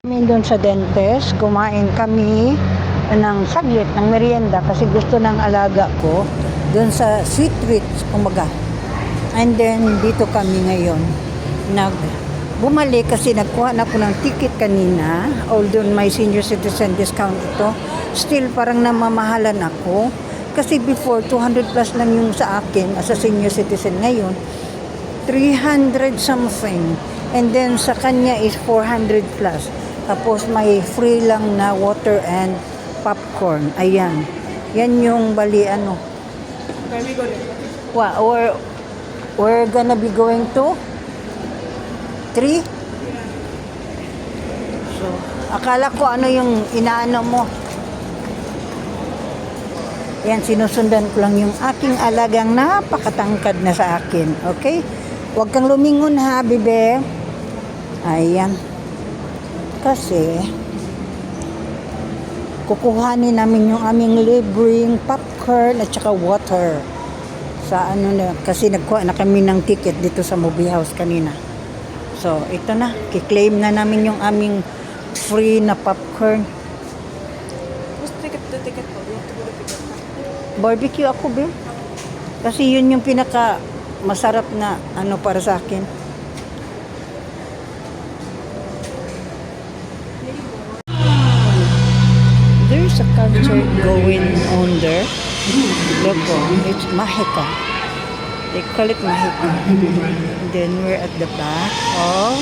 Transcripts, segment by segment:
Kami doon sa dentist, kumain kami ng saglit, ng merienda kasi gusto ng alaga ko doon sa Sweet Treats, kumaga. And then, dito kami ngayon. Bumalik kasi nagkuha na ako ng ticket kanina. Although may senior citizen discount ito, still parang namamahalan ako. Kasi before, 200 plus lang yung sa akin as a senior citizen. Ngayon, 300 something. And then, sa kanya is 400 plus. Tapos, may free lang na water and popcorn. Ayan. Yan yung bali, ano. We're gonna be going to 3. So, akala ko ano yung inaano mo. Yan, sinusundan ko lang yung aking alagang napakatangkad na sa akin. Okay? Huwag kang lumingon ha, bebe. Ayan. Kasi, kukuhanin namin yung aming libreng popcorn at saka water. Sa ano na, kasi nagkuha na kami ng ticket dito sa movie house kanina. So, ito na. Kiklaim na namin yung aming free na popcorn. What's the ticket po? We have to go to ticket. Barbecue ako, be. Kasi yun yung pinaka masarap na ano para sa akin. There's a concert going on there. Look, it's Mahika. They call it Mahika. Then we're at the back of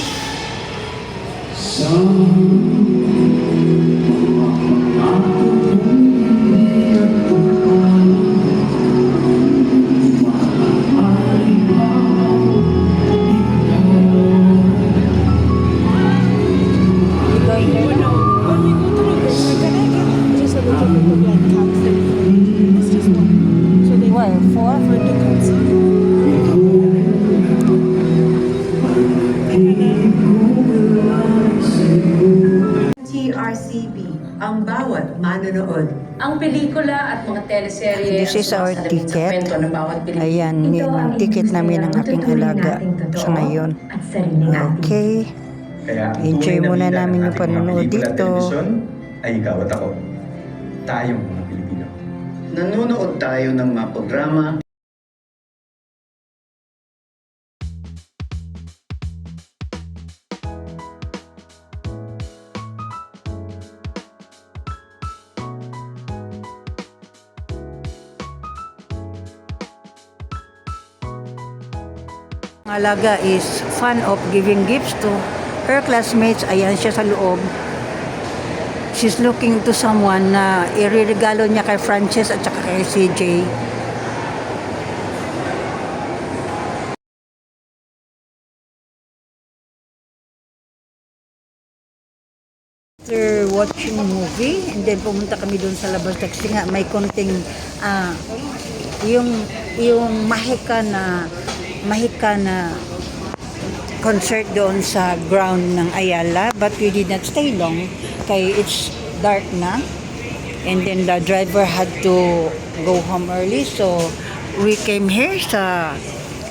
TRCB, ang bawat manonood. Ang pelikula at mga teleserye This is our sumasalamin sa ticket. kwento ng bawat Pilipino. Ayan, yun yung ticket namin ng aking alaga sa ngayon. Okay. Kaya Enjoy muna namin yung panonood dito. Ay ikaw at ako. Tayong mga Pilipino. Nanonood tayo ng mga programa. Ang alaga is fan of giving gifts to her classmates. Ayan siya sa loob. She's looking to someone na iririgalo niya kay Frances at saka kay CJ. After watching movie, and then pumunta kami doon sa labas kasi nga may konting yung mahika na concert doon sa ground ng Ayala, but we did not stay long kay it's dark na, and then the driver had to go home early, so we came here sa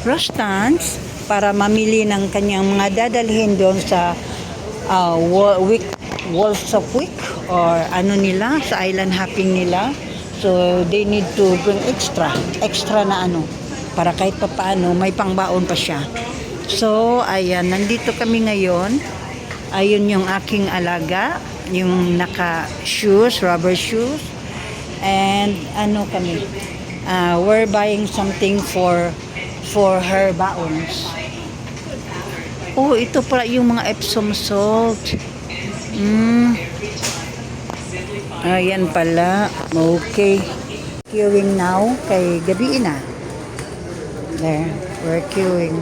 Rostans para mamili ng kanyang mga dadalhin doon sa Wolves of Week or ano nila, sa island hopping nila. So they need to bring extra na ano para kahit papaano may pangbaon pa siya. So ayan, nandito kami ngayon. Ayun yung aking alaga, yung naka shoes, rubber shoes, and ano kami, we're buying something for her baons. Oh, ito pala yung mga Epsom salt. Ayan pala. Okay. Queuing now kay gabi na. There, we're queuing.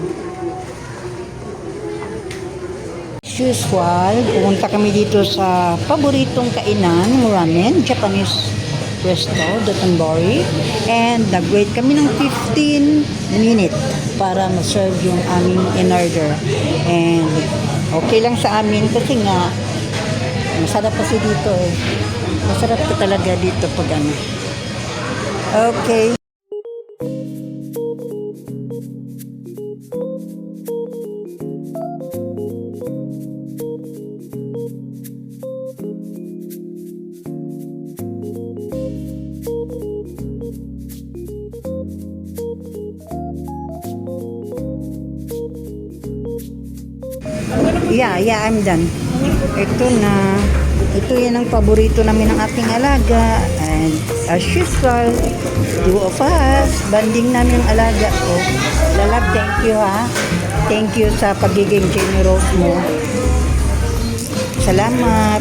As usual, pumunta kami dito sa paboritong kainan, ramen, Japanese resto, Dotonbori. And nag-wait kami ng 15 minutes para ma-serve yung aming in-order. And okay lang sa amin kasi nga masarap kasi dito eh. Masarap ka talaga dito pag ano. Okay. Yeah, I'm done. Ito na. Ito yan ang paborito namin ng ating alaga. And as usual, two of us, banding namin ang alaga ko. Lalab, thank you ha. Thank you sa pagiging generous mo. Salamat.